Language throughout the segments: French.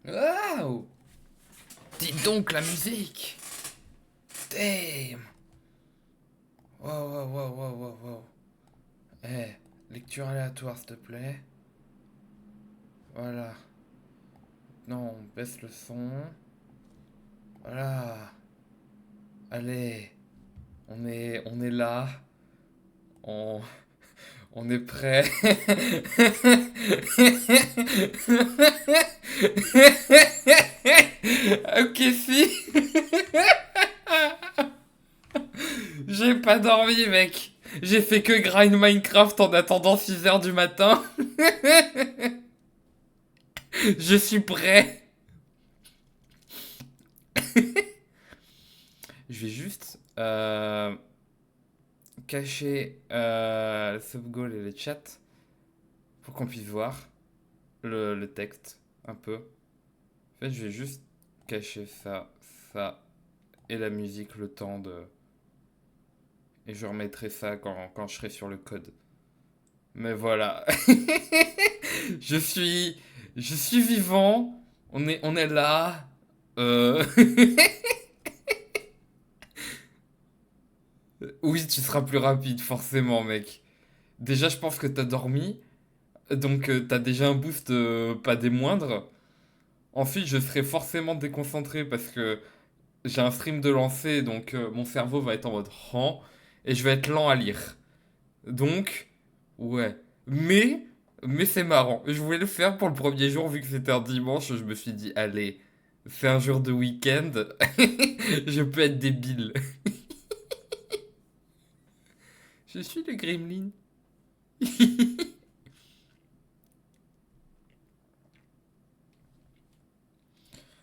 Waouh! Dis donc la musique! Damn! Wow, wow, wow, wow, wow, wow. Eh, lecture aléatoire, s'il te plaît. Voilà. Non, on baisse le son. Voilà. Allez, on est là. On, on est prêt. Ok, si. J'ai pas dormi, mec. J'ai fait que grind Minecraft en attendant 6 heures du matin. Je suis prêt. Je vais juste cacher le subgoal et le chat pour qu'on puisse voir le texte un peu. En fait, je vais juste cacher ça, ça et la musique le temps de. Et je remettrai ça quand je serai sur le code. Mais voilà. je suis. Je suis vivant. On est là. Euh... oui, tu seras plus rapide, forcément, mec. Déjà, je pense que t'as dormi. Donc, t'as déjà un boost pas des moindres. Ensuite, je serai forcément déconcentré parce que j'ai un stream de lancer. Donc, mon cerveau va être en mode rang. Et je vais être lent à lire. Donc, ouais. Mais c'est marrant. Je voulais le faire pour le premier jour, vu que c'était un dimanche. Je me suis dit, allez, c'est un jour de week-end. je peux être débile. Je suis le gremlin.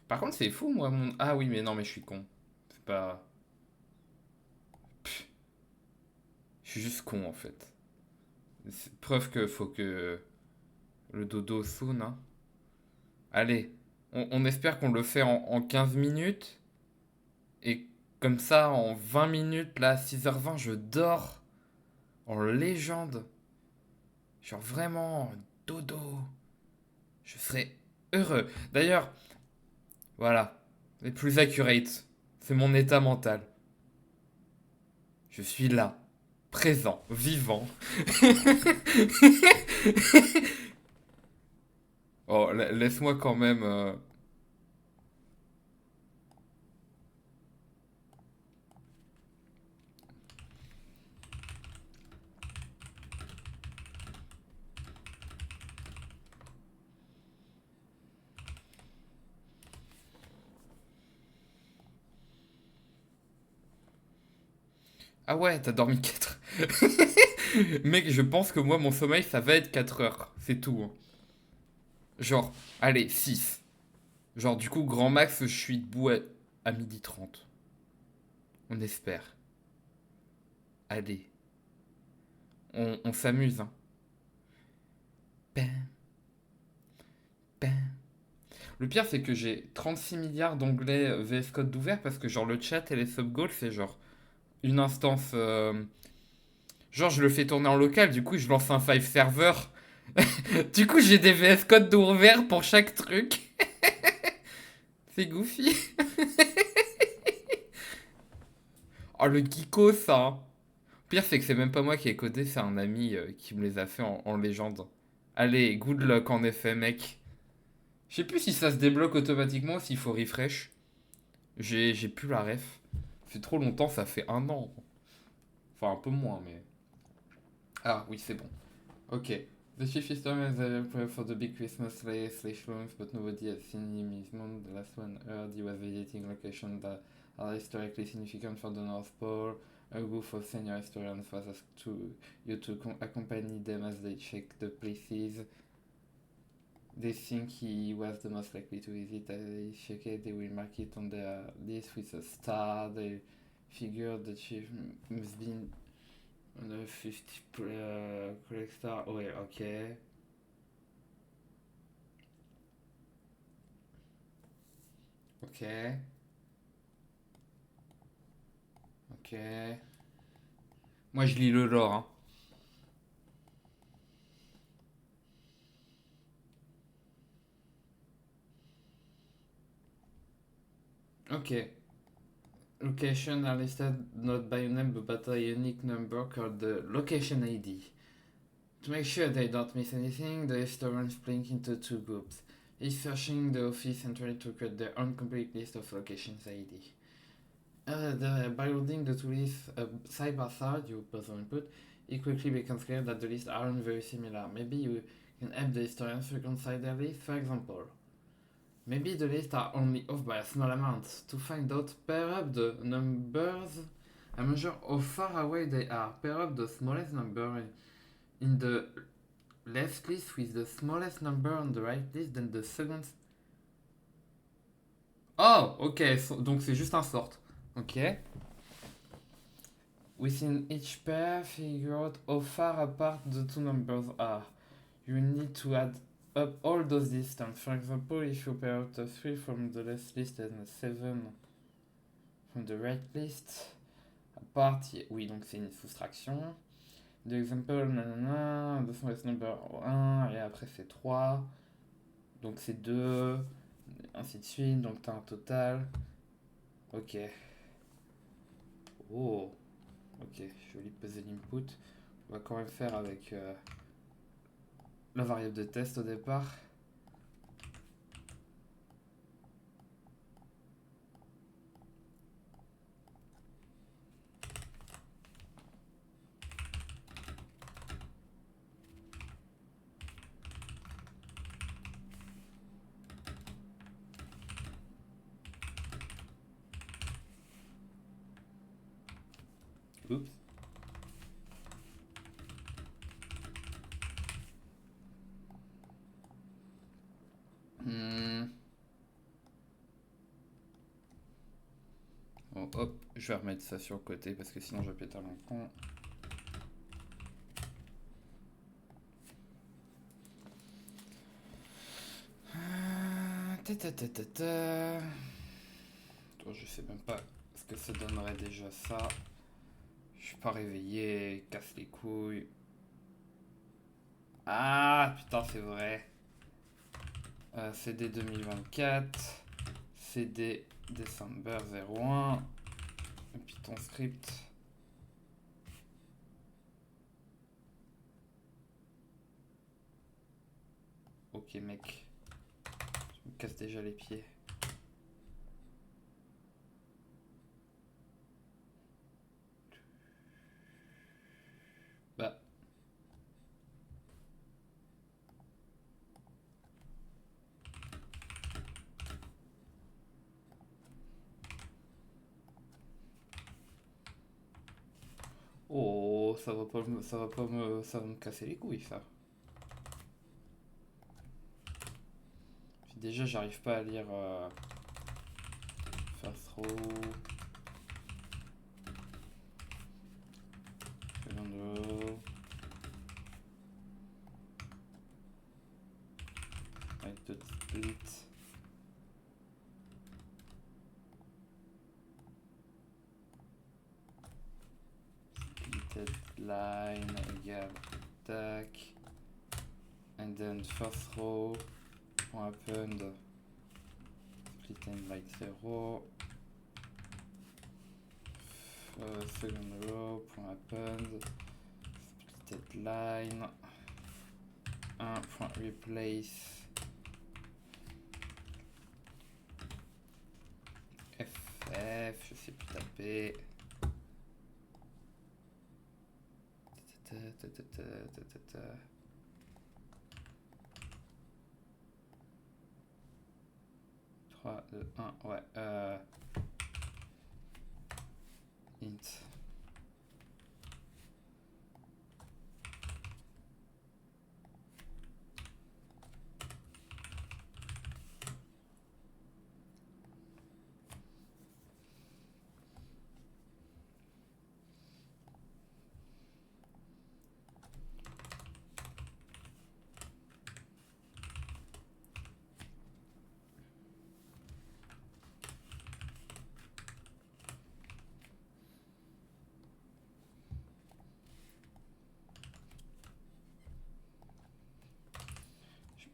Par contre, c'est fou, moi, mon. Ah oui, mais non, mais je suis con. C'est pas. Pff, je suis juste con, en fait. C'est preuve que faut que le dodo soon, hein. Allez, on espère qu'on le fait en 15 minutes. Et comme ça, en 20 minutes, là, 6h20 je dors en légende. Genre vraiment, dodo. Je serais heureux. D'ailleurs, voilà, les plus accurate, c'est mon état mental. Je suis là, présent, vivant. Oh, laisse-moi quand même. Ah ouais, t'as dormi 4. Mec, je pense que moi, mon sommeil, ça va être 4 heures. C'est tout, hein. Genre, allez, 6. Genre, du coup, grand max, je suis debout à 12h30. On espère. Allez, on s'amuse, hein. Pam, pam. Le pire, c'est que j'ai 36 milliards d'onglets VS Code d'ouvert parce que, genre, le chat et les subgoals, c'est genre une instance. Genre, je le fais tourner en local, du coup, je lance un Five server. Du coup, j'ai des VS Code d'ouvert pour chaque truc. C'est goofy. Oh, le geeko, ça, hein. Le pire, c'est que c'est même pas moi qui ai codé, c'est un ami qui me les a fait en légende. Allez, good luck en effet, mec. Je sais plus si ça se débloque automatiquement ou s'il faut refresh. J'ai plus la ref. Ça fait trop longtemps, ça fait 1 an. Enfin, un peu moins, mais. Ah, oui, c'est bon. Ok. The chief system is available for the big Christmas slash launch, but nobody has seen him. He's known the last one heard he was visiting locations that are historically significant for the North Pole. A group of senior historians was asked to you to accompany them as they check the places. They think he was the most likely to visit. As they check it, they will mark it on their list with a star. They figure the chief must be on the 50 correct star. Oh, ouais, ok. Ok. Ok. Moi, je lis le lore, hein. Ok. Location are listed not by name but by a unique number called the location ID. To make sure they don't miss anything, the list runs split into two groups, each searching the office and trying to create their own complete list of locations ID. By loading the two lists side by side, you puzzle input, it quickly becomes clear that the lists aren't very similar. Maybe you can help the historians reconcile their lists, for example. Maybe the lists are only off by a small amount. To find out, pair up the numbers and measure how far away they are. Pair up the smallest number in the left list with the smallest number on the right list, then the second. Oh, ok, donc c'est juste un sort. Ok. Within each pair, figure out how far apart the two numbers are. You need to add up all those distances. For example, if you pair out a 3 from the left list and a 7 from the right list, apart, oui, donc c'est une soustraction. The example, nanana, the smallest number 1, et après c'est 3, donc c'est 2, ainsi de suite, donc t'as un total. Ok. Oh, ok, joli puzzle input. On va quand même faire avec la variable de test au départ. Oups. Bon, hop, je vais remettre ça sur le côté parce que sinon je vais péter un con. Je sais même pas ce que ça donnerait déjà ça. Je suis pas réveillé, casse les couilles. Ah putain, c'est vrai. CD 2024, CD December 01, Python script. Ok mec, je me casse déjà les pieds. Bah. Oh, ça va pas me, ça va pas me, ça va me casser les couilles ça. Puis déjà, j'arrive pas à lire first row, second row, avec deux split. Splitted line égale tac. And then first row point append split and like 0. Second row point append splitted line 1 point replace FF, je sais plus taper. 3, 2, 1, ouais. Int.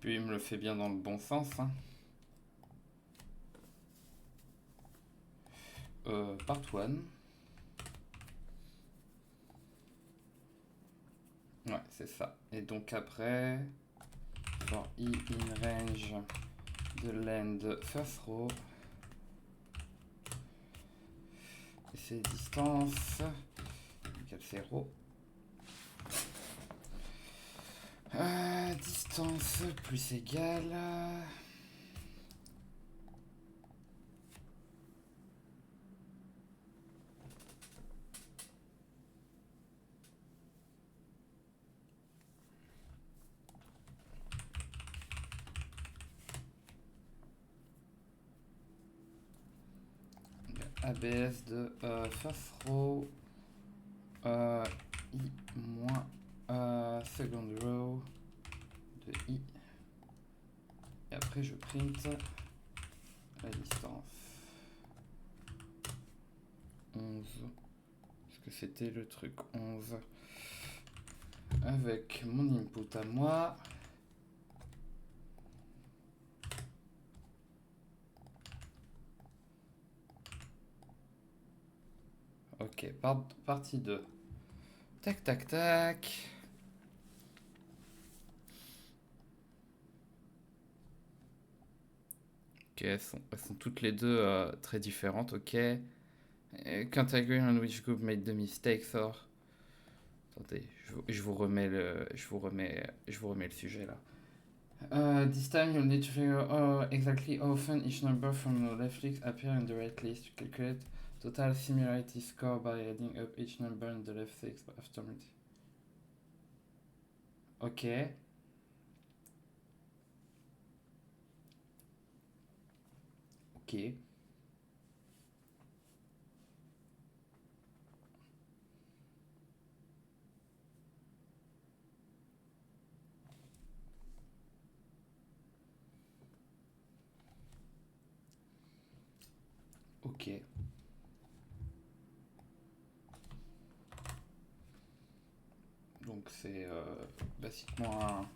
Puis il me le fait bien dans le bon sens. Hein. part 1. Ouais, c'est ça. Et donc après, for i in range de land first row, et c'est distance égale 0. Distance plus égale... ABS de first row i moins second row de i. Et après je print la distance. 11. Est-ce que c'était le truc 11 avec mon input à moi. Ok, partie 2. Tac, tac, tac. Ok, elles sont toutes les deux très différentes, ok. Can't agree on which group made the mistakes or... Attendez, je vous remets le sujet là. This time you'll need to figure out exactly how often each number from the left list appear in the right list. You calculate total similarity score by adding up each number in the left list after multi. Ok. Ok. Ok. Donc c'est basiquement un...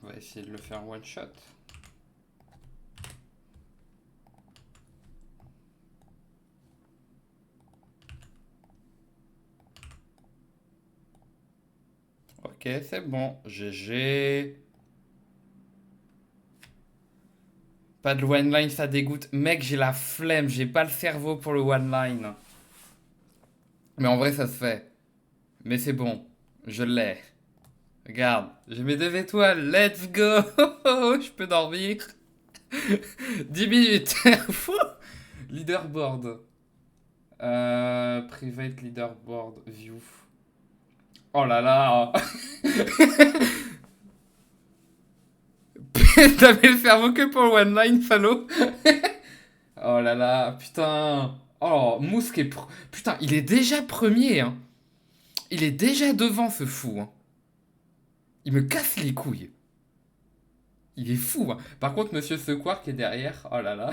On va essayer de le faire one shot. Ok, c'est bon. GG. Pas de one line, ça dégoûte. Mec, j'ai la flemme, j'ai pas le cerveau pour le one line. Mais en vrai, ça se fait. Mais c'est bon, je l'ai. Regarde, j'ai mes 2 étoiles, let's go. Je peux dormir. 10 minutes. Fou. Leaderboard. Private leaderboard view. Oh là là. T'avais le cerveau que pour le one line, salaud. Oh là là, putain. Oh, Mousk est... Putain, il est déjà premier, hein. Il est déjà devant, ce fou, hein. Il me casse les couilles. Il est fou, hein. Par contre, Monsieur Sequoir qui est derrière, oh là là.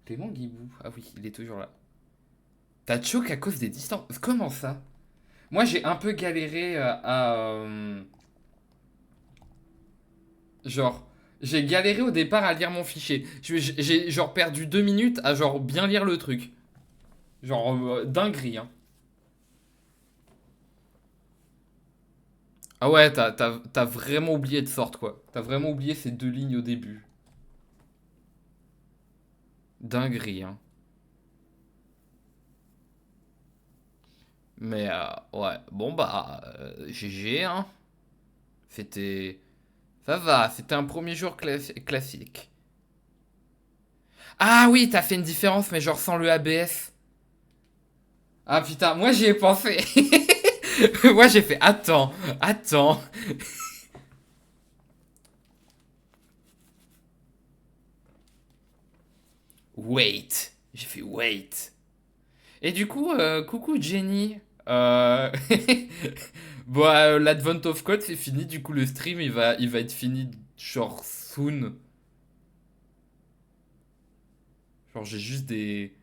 Clément Guibou. Ah oui, il est toujours là. T'as choc à cause des distances. Comment ça? Moi, j'ai un peu galéré genre, j'ai galéré au départ à lire mon fichier. J'ai genre perdu 2 minutes à genre bien lire le truc. Genre, dinguerie, hein. Ah ouais, t'as vraiment oublié de sorte, quoi. T'as vraiment oublié ces 2 lignes au début. Dinguerie, hein. Mais, ouais. Bon, bah, GG, hein. C'était... Ça va, c'était un premier jour classique. Ah oui, t'as fait une différence, mais genre sans le ABS. Ah putain, moi j'y ai pensé. Moi j'ai fait, attends, attends. Wait. J'ai fait wait. Et du coup, coucou Jenny. Euh... bon, l'Advent of Code c'est fini. Du coup, le stream il va être fini genre soon. Genre, j'ai juste des.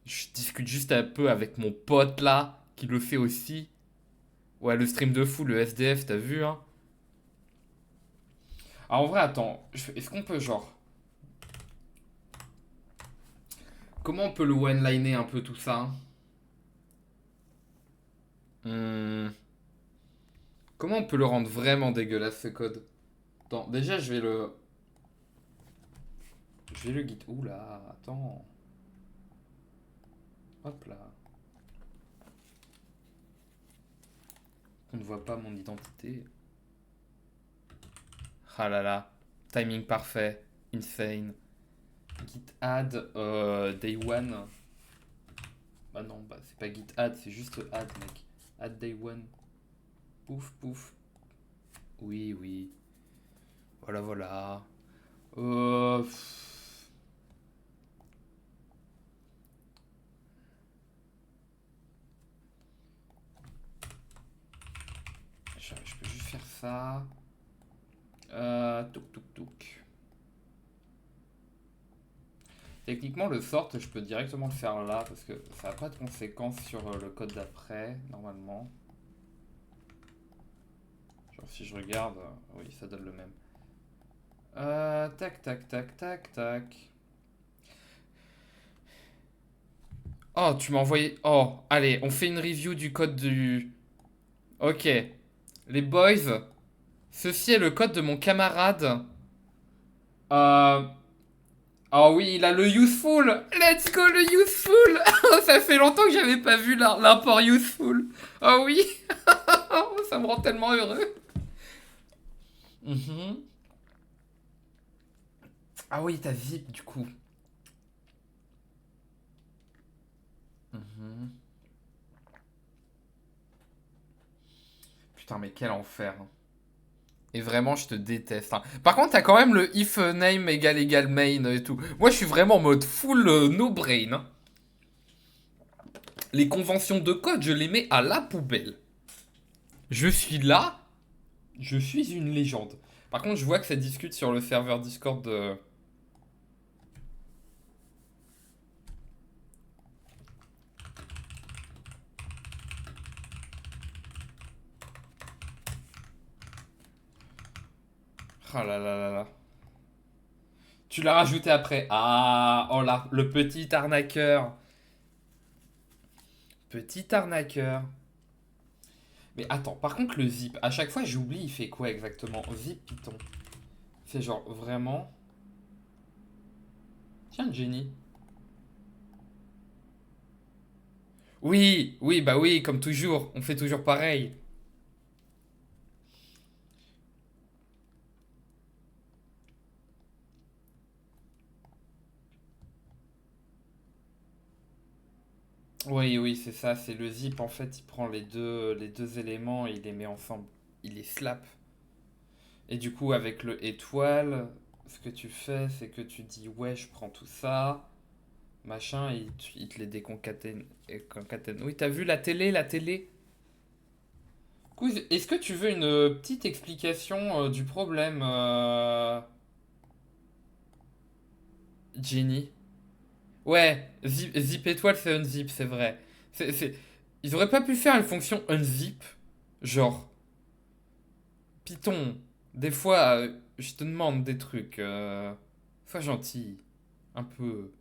Je discute juste un peu avec mon pote là, qui le fait aussi. Ouais, le stream de fou, le SDF, t'as vu, hein? Ah, en vrai, attends. Est-ce qu'on peut, genre. Comment on peut le one-liner un peu tout ça, hein? Hmm. Comment on peut le rendre vraiment dégueulasse ce code? Attends, déjà je vais le. Je vais le git. Oula, attends. Hop là. On ne voit pas mon identité. Ah là là. Timing parfait. Insane. Git add day one. Bah non, bah c'est pas git add, c'est juste add, mec. Add day one. Pouf, pouf. Oui, oui. Voilà, voilà. Pff, je peux juste faire ça. Touk, touk, touk. Techniquement, le sort, je peux directement le faire là parce que ça n'a pas de conséquences sur le code d'après, normalement. Genre, si je regarde, oui, ça donne le même. Tac, tac, tac, tac, tac. Oh, tu m'as envoyé. Oh, allez, on fait une review du code du. Ok. Les boys, ceci est le code de mon camarade. Euh. Oh oui, il a le useful. Let's go le useful. Oh, ça fait longtemps que j'avais pas vu l'import useful. Oh oui. Ça me rend tellement heureux. Mhm. Ah oui, t'as zip du coup. Mhm. Putain, mais quel enfer, hein. Et vraiment, je te déteste, hein. Par contre, t'as quand même le if name égale main et tout. Moi, je suis vraiment en mode full no brain, hein. Les conventions de code, je les mets à la poubelle. Je suis là, je suis une légende. Par contre, je vois que ça discute sur le serveur Discord de. Ah là là là là. Tu l'as rajouté après. Ah, oh là, le petit arnaqueur. Petit arnaqueur. Mais attends, par contre, le zip, à chaque fois, j'oublie, il fait quoi exactement? Zip Python. C'est genre vraiment. Tiens, Jenny. Oui, oui, bah oui, comme toujours. On fait toujours pareil. Oui, oui, c'est ça. C'est le zip. En fait, il prend les deux éléments et il les met ensemble. Il les slap. Et du coup, avec le étoile, ce que tu fais, c'est que tu dis, ouais, je prends tout ça, machin, et il te les déconcatène. Concatène. Oui, t'as vu la télé, la télé? Cousin, est-ce que tu veux une petite explication du problème, Jenny? Ouais, zip étoile, c'est unzip, c'est vrai. C'est... Ils auraient pas pu faire une fonction unzip. Genre, Python, des fois, je te demande des trucs. Sois gentil. Un peu.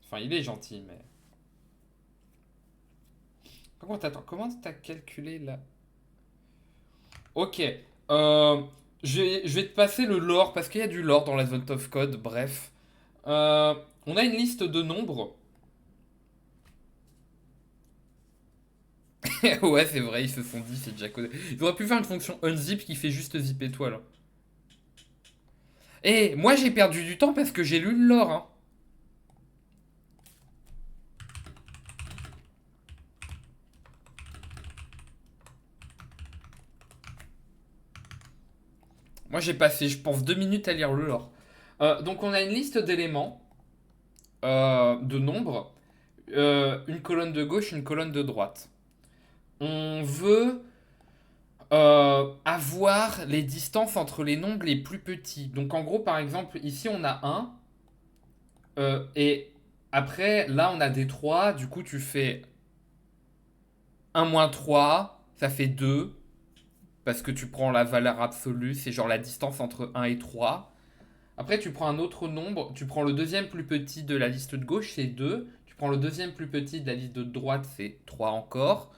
Enfin, il est gentil, mais. Comment t'as calculé là? Ok. Euh, je vais te passer le lore parce qu'il y a du lore dans la zone of code. Bref. Euh, on a une liste de nombres. Ouais, c'est vrai, ils se sont dit, c'est déjà codé. Ils auraient pu faire une fonction unzip qui fait juste zip étoile. Et moi j'ai perdu du temps parce que j'ai lu le lore. Hein. Moi j'ai passé, je pense, 2 minutes à lire le lore. Donc on a une liste d'éléments, de nombres, une colonne de gauche, une colonne de droite. On veut avoir les distances entre les nombres les plus petits. Donc en gros, par exemple, ici on a un et après, là on a des 3. Du coup, tu fais un moins 3, ça fait 2. Parce que tu prends la valeur absolue, c'est genre la distance entre un et 3. Après, tu prends un autre nombre, tu prends le deuxième plus petit de la liste de gauche, c'est 2. Tu prends le deuxième plus petit de la liste de droite, c'est 3 encore.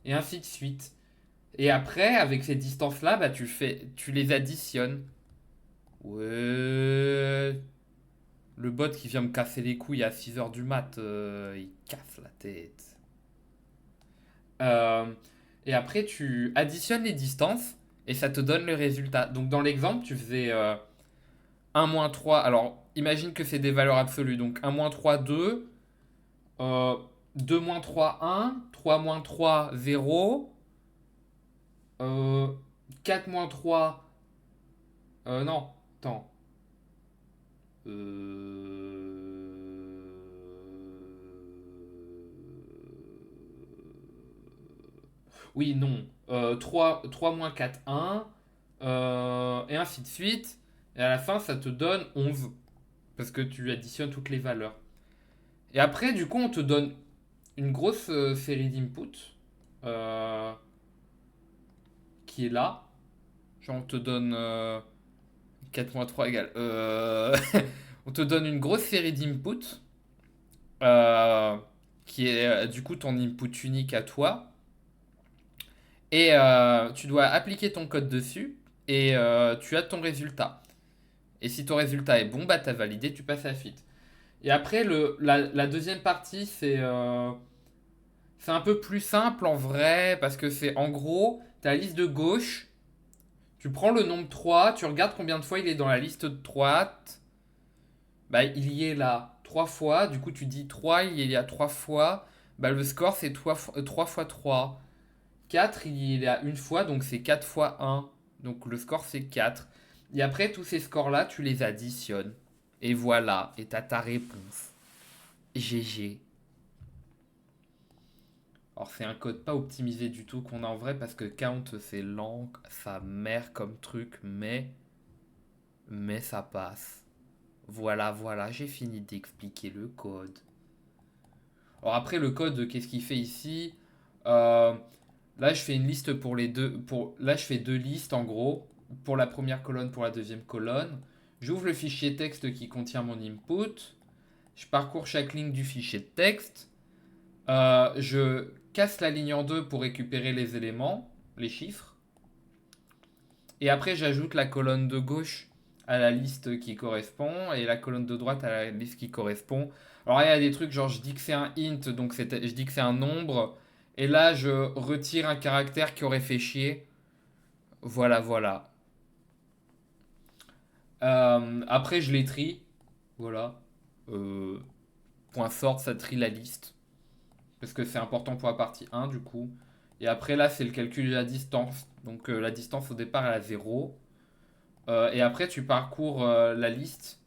Et ainsi de suite. Et après, avec ces distances-là, bah, tu les additionnes. Ouais. Le bot qui vient me casser les couilles à 6 heures du mat, il casse la tête. Euh, et après, tu additionnes les distances et ça te donne le résultat. Donc, dans l'exemple, tu faisais 1 moins 3. Alors, imagine que c'est des valeurs absolues. Donc, 1 moins 3, 2. euh, 2 moins 3, 1. 3 moins 3, 0. euh, 4 moins 3. Non, attends. Euh, Oui, non. 3 moins 4, 1. Et ainsi de suite. Et à la fin, ça te donne 11. Parce que tu additionnes toutes les valeurs. Et après, du coup, on te donne une grosse série d'inputs euh, qui est là. Genre, on te donne 4 moins 3 égale. On te donne une grosse série d'inputs euh, qui est du coup ton input unique à toi. Et tu dois appliquer ton code dessus et tu as ton résultat. Et si ton résultat est bon, bah t'as validé, tu passes à la suite. Et après, la deuxième partie, c'est un peu plus simple en vrai, parce que c'est en gros, ta liste de gauche, tu prends le nombre 3, tu regardes combien de fois il est dans la liste de droite, bah il y est là 3 fois, du coup tu dis 3, il y a 3 fois, bah le score c'est 3 fois 3. 4, il y a une fois, donc c'est 4 fois 1, donc le score c'est 4. Et après tous ces scores-là, tu les additionnes. Et voilà, et t'as ta réponse. GG. Alors c'est un code pas optimisé du tout qu'on a en vrai parce que count c'est lent, ça mère comme truc, mais ça passe. Voilà, j'ai fini d'expliquer le code. Alors après le code, qu'est-ce qu'il fait ici? Euh, Là je fais une liste pour les deux, là je fais deux listes en gros, pour la première colonne, pour la deuxième colonne. J'ouvre le fichier texte qui contient mon input. Je parcours chaque ligne du fichier de texte. Je casse la ligne en deux pour récupérer les éléments, les chiffres. Et après, j'ajoute la colonne de gauche à la liste qui correspond et la colonne de droite à la liste qui correspond. Alors, il y a des trucs genre je dis que c'est un int, donc je dis que c'est un nombre. Et là, je retire un caractère qui aurait fait chier. Voilà. Après, je les trie. Voilà. Euh, Point sort, ça trie la liste. Parce que c'est important pour la partie 1 du coup. Et après là c'est le calcul de la distance. Donc la distance au départ elle est à 0. Et après tu parcours la liste.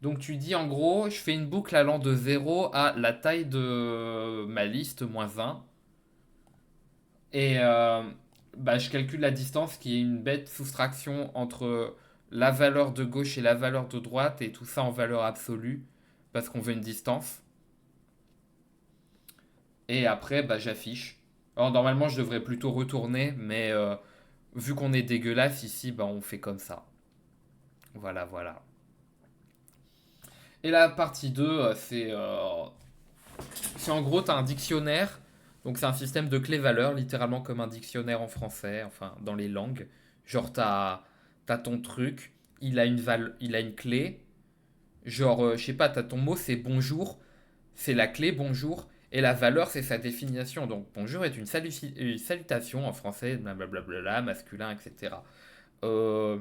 Donc tu dis en gros je fais une boucle allant de 0 à la taille de ma liste moins 1. Et bah, je calcule la distance qui est une bête soustraction entre la valeur de gauche et la valeur de droite. Et tout ça en valeur absolue. Parce qu'on veut une distance. Et après, bah, j'affiche. Alors, normalement, je devrais plutôt retourner, mais vu qu'on est dégueulasse ici, bah, on fait comme ça. Voilà, voilà. Et la partie 2, c'est en gros, tu as un dictionnaire. Donc, c'est un système de clés-valeurs, littéralement comme un dictionnaire en français, enfin, dans les langues. Genre, t'as ton truc, il a une clé. Genre, je sais pas, t'as ton mot, c'est bonjour. C'est la clé bonjour. Et la valeur, c'est sa définition. Donc, bonjour est une salutation en français, blablabla, masculin, etc. Euh,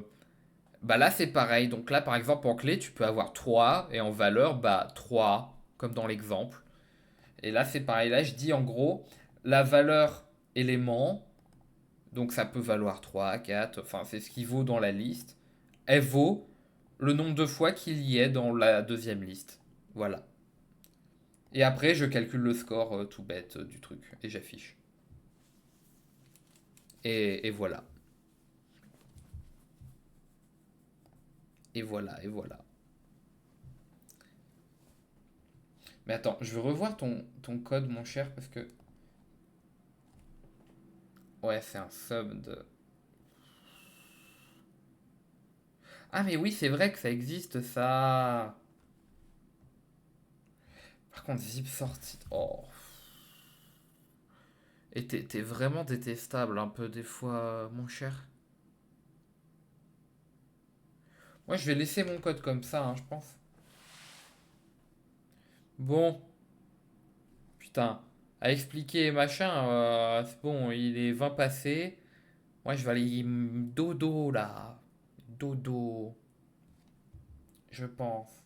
Bah là, c'est pareil. Donc là, par exemple, en clé, tu peux avoir 3 et en valeur, bah 3 comme dans l'exemple. Et là, c'est pareil. Là, je dis en gros, la valeur élément, donc ça peut valoir 3 4 enfin, c'est ce qui vaut dans la liste. Elle vaut le nombre de fois qu'il y est dans la deuxième liste. Voilà. Et après, je calcule le score tout bête du truc et j'affiche. Et voilà. Et voilà, et voilà. Mais attends, je veux revoir ton code, mon cher, parce que... Ouais, c'est un sub de... Ah mais oui, c'est vrai que ça existe, ça. Par contre, zip sorti... Oh. Et t'es vraiment détestable un peu des fois, mon cher. Moi, je vais laisser mon code comme ça, hein, je pense. Bon, putain. À expliquer machin, c'est bon, il est 20 passé. Moi, je vais aller dodo, là. Dodo, je pense.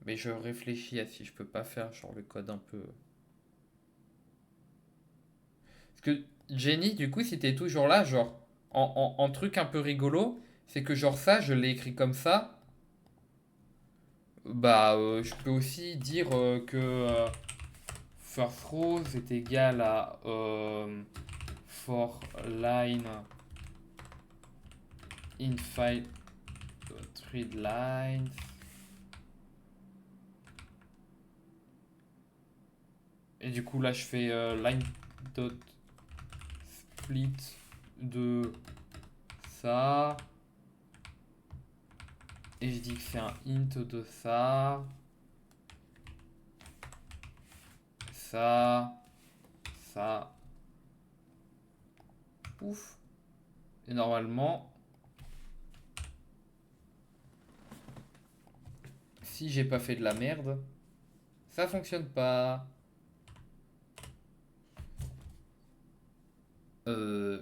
Mais je réfléchis à si je peux pas faire genre le code un peu. Parce que Jenny, du coup, si t'es toujours là, genre, en truc un peu rigolo, c'est que genre ça, je l'ai écrit comme ça. Bah, je peux aussi dire que first row est égal à for line in file read lines. Et du coup, là, je fais line dot split de ça. Et je dis que c'est un int de ça. Ça. Ça. Ouf. Et normalement, si j'ai pas fait de la merde, ça fonctionne pas.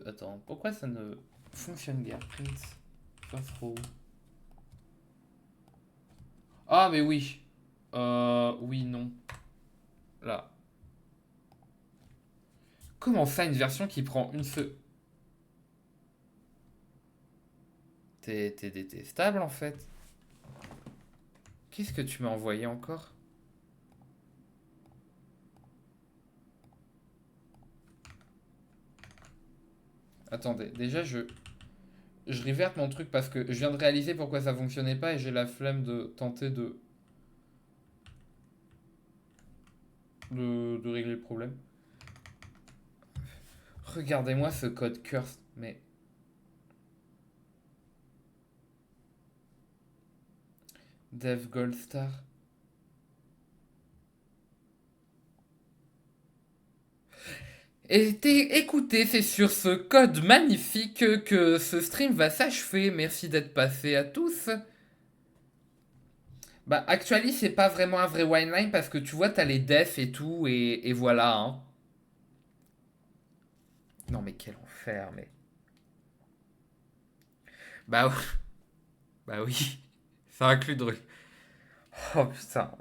Attends, pourquoi ça ne fonctionne guère? Print, first row. Ah, mais oui. Oui, non. Là. Comment ça, une version qui prend une seule... T'es détestable, en fait. Qu'est-ce que tu m'as envoyé encore? Attendez, déjà, je reverte mon truc parce que je viens de réaliser pourquoi ça fonctionnait pas et j'ai la flemme de tenter de régler le problème. Regardez-moi ce code cursed, mais... Dev Gold Star. Écoutez, c'est sur ce code magnifique que ce stream va s'achever. Merci d'être passé à tous. Bah, Actually, c'est pas vraiment un vrai wineline parce que tu vois, t'as les defs et tout, et voilà, hein. Non, mais quel enfer, mais. Bah, bah oui, ça inclut de... Oh putain.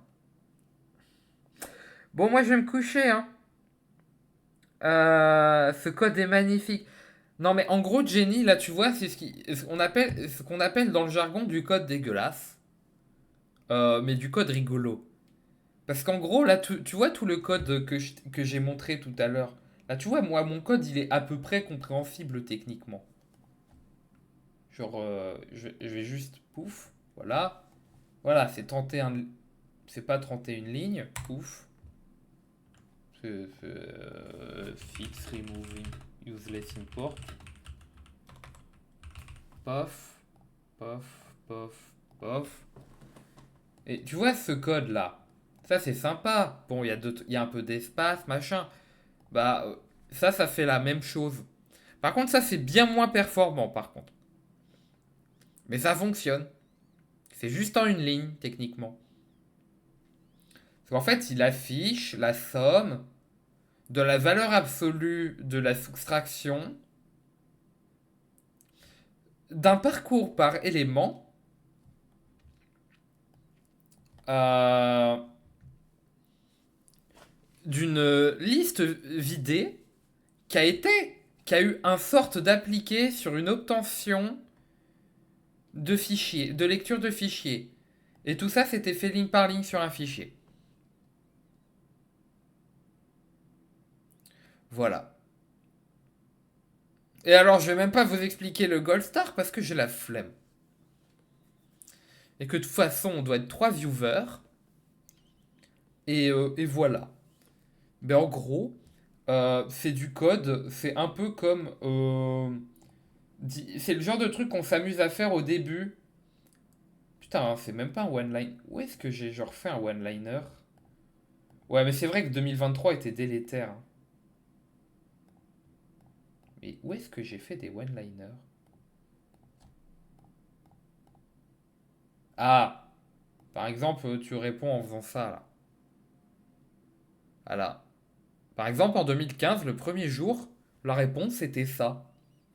Bon, moi je vais me coucher, hein. Ce code est magnifique. Non, mais en gros, Jenny, là, tu vois, c'est ce qu'on appelle dans le jargon du code dégueulasse, mais du code rigolo. Parce qu'en gros, là, tu vois tout le code que j'ai montré tout à l'heure. Là, tu vois, moi, mon code, il est à peu près compréhensible techniquement. Genre, je vais juste, pouf, voilà. Voilà, c'est pas 31 lignes, pouf. Fix, removing useless import. Pof, pof, pof, pof. Et tu vois ce code là, ça c'est sympa. Bon, il y a un peu d'espace, machin. Bah, ça fait la même chose. Par contre, ça c'est bien moins performant par contre. Mais ça fonctionne. C'est juste en une ligne, techniquement. Parce qu'en fait, il affiche la somme de la valeur absolue de la soustraction d'un parcours par élément euh, d'une liste vidée qui a été, qui a eu un sorte d'appliqué sur une obtention de fichiers, de lecture de fichiers. Et tout ça, c'était fait ligne par ligne sur un fichier. Voilà. Et alors, je vais même pas vous expliquer le Gold Star parce que j'ai la flemme. Et que de toute façon, on doit être 3 viewers. Et voilà. Ben, en gros, c'est du code. C'est un peu comme. C'est le genre de truc qu'on s'amuse à faire au début. Putain, hein, c'est même pas un one-line. Où est-ce que j'ai genre fait un one-liner? Ouais, mais c'est vrai que 2023 était délétère, hein. Mais où est-ce que j'ai fait des one-liners? Ah! Par exemple, tu réponds en faisant ça, là. Voilà. Par exemple, en 2015, le premier jour, la réponse c'était ça.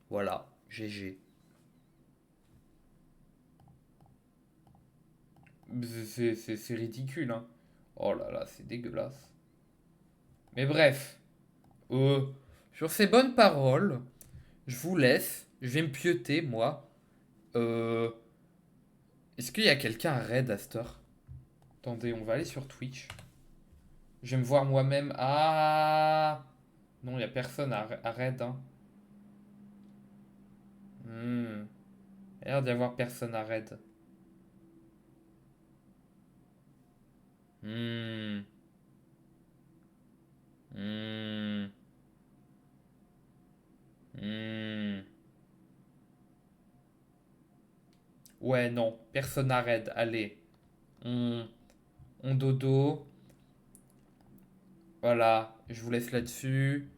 Voilà, GG. C'est ridicule, hein. Oh là là, c'est dégueulasse. Mais bref, euh, sur ces bonnes paroles, je vous laisse. Je vais me pieuter, moi. Euh, Est-ce qu'il y a quelqu'un à raid à cette heure? Attendez, on va aller sur Twitch. Je vais me voir moi-même. Ah! Non, il n'y a personne à raid, hein. Hmm. Il y a l'air d'y avoir personne à raid. Hmm. Hmm. Hmm. Ouais, non, personne à raid. Allez, on, on dodo. Voilà, je vous laisse là-dessus.